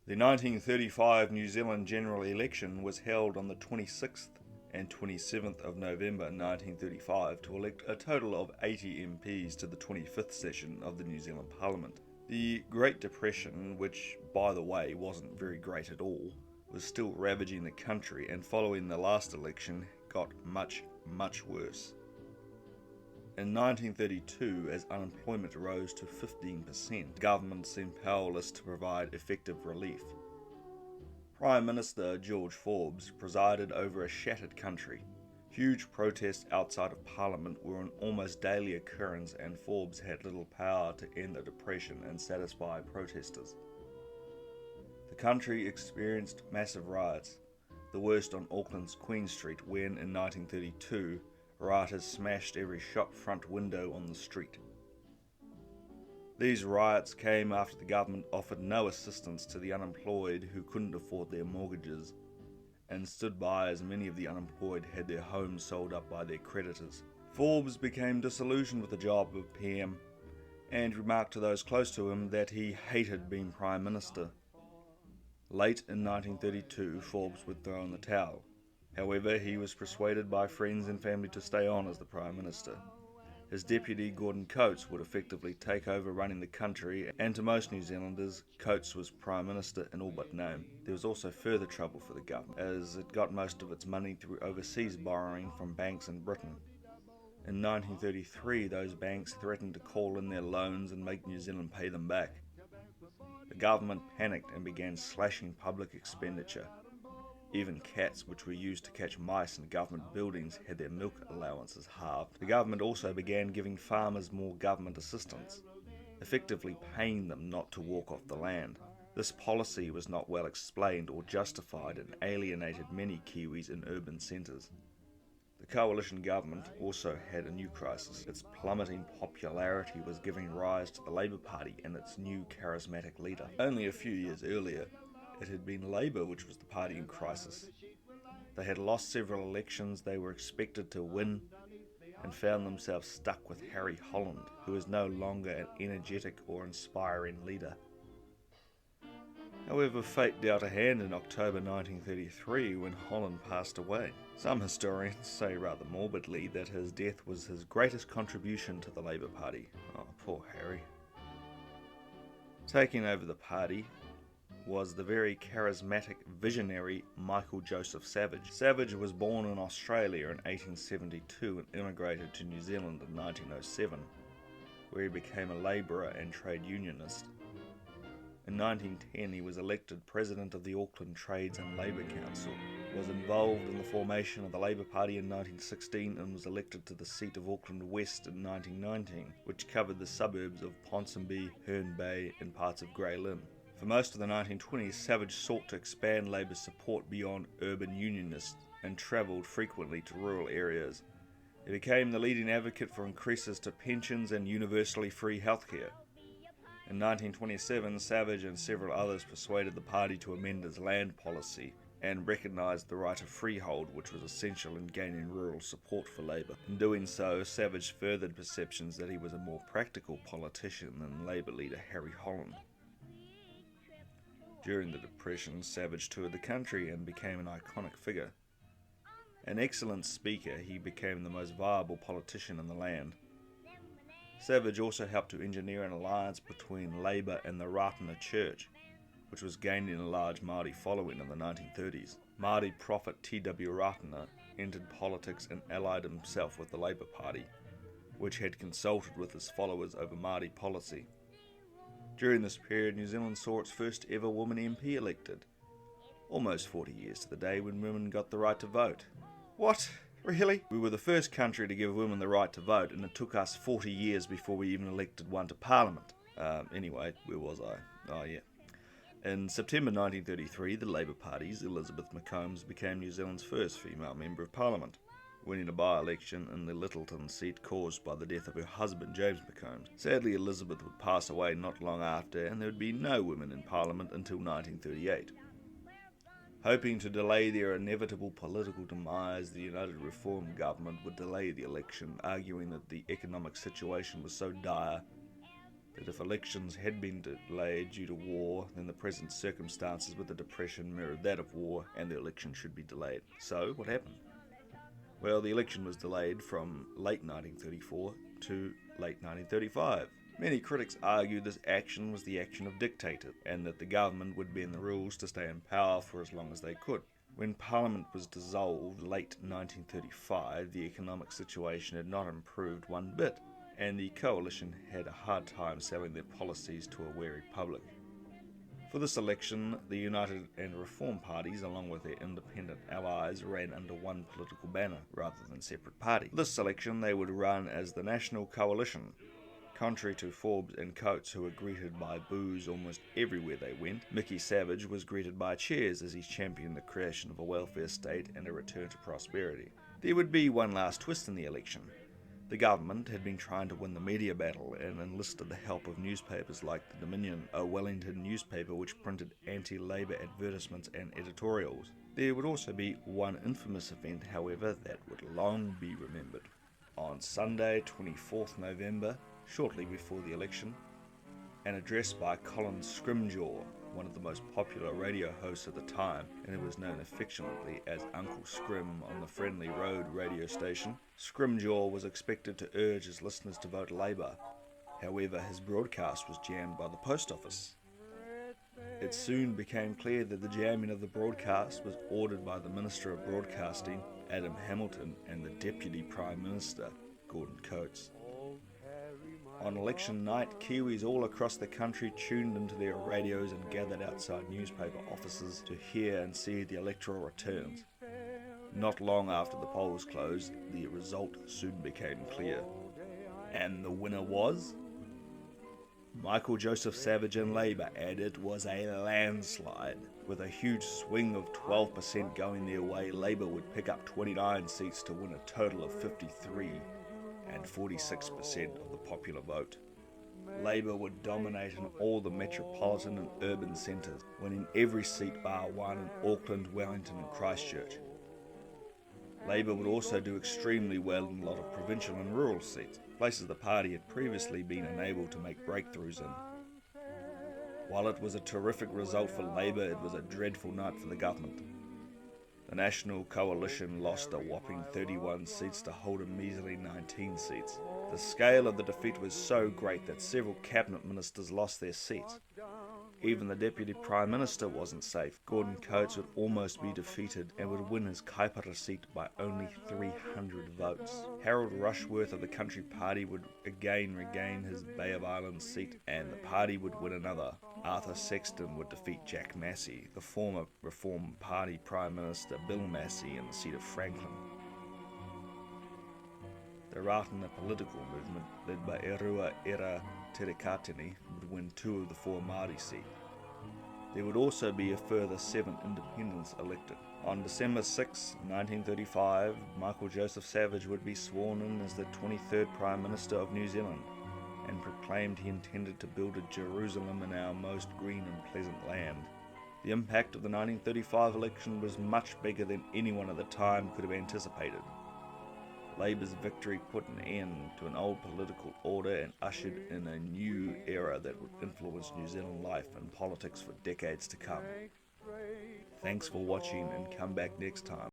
The 1935 New Zealand general election was held on the 26th and 27th of November 1935 to elect a total of 80 MPs to the 25th session of the New Zealand Parliament. The Great Depression, which, by the way, wasn't very great at all, was still ravaging the country, and following the last election got much, much worse. In 1932, as unemployment rose to 15%, government seemed powerless to provide effective relief. Prime Minister George Forbes presided over a shattered country. Huge protests outside of Parliament were an almost daily occurrence, and Forbes had little power to end the depression and satisfy protesters. The country experienced massive riots, the worst on Auckland's Queen Street when, in 1932, rioters smashed every shop front window on the street. These riots came after the government offered no assistance to the unemployed who couldn't afford their mortgages, and stood by as many of the unemployed had their homes sold up by their creditors. Forbes became disillusioned with the job of PM and remarked to those close to him that he hated being Prime Minister. Late in 1932, Forbes would throw in the towel. However, he was persuaded by friends and family to stay on as the Prime Minister. His deputy, Gordon Coates, would effectively take over running the country, and to most New Zealanders, Coates was Prime Minister in all but name. There was also further trouble for the government, as it got most of its money through overseas borrowing from banks in Britain. In 1933, those banks threatened to call in their loans and make New Zealand pay them back. The government panicked and began slashing public expenditure. Even cats, which were used to catch mice in government buildings, had their milk allowances halved. The government also began giving farmers more government assistance, effectively paying them not to walk off the land. This policy was not well explained or justified and alienated many Kiwis in urban centres. The coalition government also had a new crisis. Its plummeting popularity was giving rise to the Labour Party and its new charismatic leader. Only a few years earlier, it had been Labour which was the party in crisis. They had lost several elections they were expected to win and found themselves stuck with Harry Holland, who was no longer an energetic or inspiring leader. However, fate dealt a hand in October 1933 when Holland passed away. Some historians say rather morbidly that his death was his greatest contribution to the Labour Party. Oh, poor Harry. Taking over the party was the very charismatic visionary Michael Joseph Savage. Savage was born in Australia in 1872 and immigrated to New Zealand in 1907, where he became a labourer and trade unionist. In 1910 he was elected President of the Auckland Trades and Labour Council, was involved in the formation of the Labour Party in 1916 and was elected to the seat of Auckland West in 1919, which covered the suburbs of Ponsonby, Herne Bay and parts of Grey Lynn. For most of the 1920s, Savage sought to expand Labour's support beyond urban unionists and travelled frequently to rural areas. He became the leading advocate for increases to pensions and universally free healthcare. In 1927, Savage and several others persuaded the party to amend its land policy and recognised the right of freehold, which was essential in gaining rural support for Labour. In doing so, Savage furthered perceptions that he was a more practical politician than Labour leader Harry Holland. During the Depression, Savage toured the country and became an iconic figure. An excellent speaker, he became the most viable politician in the land. Savage also helped to engineer an alliance between Labour and the Ratana Church, which was gaining a large Māori following in the 1930s. Māori prophet T.W. Ratana entered politics and allied himself with the Labour Party, which had consulted with his followers over Māori policy. During this period, New Zealand saw its first ever woman MP elected, almost 40 years to the day when women got the right to vote. What? Really? We were the first country to give women the right to vote, and it took us 40 years before we even elected one to Parliament. Anyway, where was I? Oh, yeah. In September 1933, the Labour Party's Elizabeth McCombs became New Zealand's first female Member of Parliament, winning a by-election in the Littleton seat caused by the death of her husband, James McCombs. Sadly, Elizabeth would pass away not long after, and there would be no women in Parliament until 1938. Hoping to delay their inevitable political demise, the United Reform government would delay the election, arguing that the economic situation was so dire that if elections had been delayed due to war, then the present circumstances with the Depression mirrored that of war, and the election should be delayed. So, what happened? Well, the election was delayed from late 1934 to late 1935. Many critics argue this action was the action of dictators, and that the government would bend the rules to stay in power for as long as they could. When Parliament was dissolved late 1935, the economic situation had not improved one bit, and the coalition had a hard time selling their policies to a wary public. For this election, the United and Reform parties, along with their independent allies, ran under one political banner rather than separate parties. This election they would run as the National Coalition. Contrary to Forbes and Coates, who were greeted by boos almost everywhere they went, Mickey Savage was greeted by cheers as he championed the creation of a welfare state and a return to prosperity. There would be one last twist in the election. The government had been trying to win the media battle and enlisted the help of newspapers like the Dominion, a Wellington newspaper which printed anti-Labour advertisements and editorials. There would also be one infamous event, however, that would long be remembered. On Sunday, 24th November, shortly before the election, an address by Colin Scrimgeour, one of the most popular radio hosts at the time, and who was known affectionately as Uncle Scrim on the Friendly Road radio station. Scrimgeour was expected to urge his listeners to vote Labour. However, his broadcast was jammed by the post office. It soon became clear that the jamming of the broadcast was ordered by the Minister of Broadcasting, Adam Hamilton, and the Deputy Prime Minister, Gordon Coates. On election night, Kiwis all across the country tuned into their radios and gathered outside newspaper offices to hear and see the electoral returns. Not long after the polls closed, the result soon became clear. And the winner was Michael Joseph Savage and Labour, and it was a landslide. With a huge swing of 12% going their way, Labour would pick up 29 seats to win a total of 53. And 46% of the popular vote. Labour would dominate in all the metropolitan and urban centres, winning every seat bar one in Auckland, Wellington and Christchurch. Labour would also do extremely well in a lot of provincial and rural seats, places the party had previously been unable to make breakthroughs in. While it was a terrific result for Labour, it was a dreadful night for the government. The National Coalition lost a whopping 31 seats to hold a measly 19 seats. The scale of the defeat was so great that several cabinet ministers lost their seats. Even the Deputy Prime Minister wasn't safe. Gordon Coates would almost be defeated and would win his Kaipara seat by only 300 votes. Harold Rushworth of the Country Party would again regain his Bay of Islands seat, and the party would win another. Arthur Sexton would defeat Jack Massey, the former Reform Party Prime Minister Bill Massey, in the seat of Franklin. The Ratana political movement, led by Erua Era Terekatini, would win 2 of the 4 Māori seats. There would also be a further 7 independents elected. On December 6, 1935, Michael Joseph Savage would be sworn in as the 23rd Prime Minister of New Zealand, and proclaimed he intended to build a Jerusalem in our most green and pleasant land. The impact of the 1935 election was much bigger than anyone at the time could have anticipated. Labour's victory put an end to an old political order and ushered in a new era that would influence New Zealand life and politics for decades to come. Thanks for watching, and come back next time.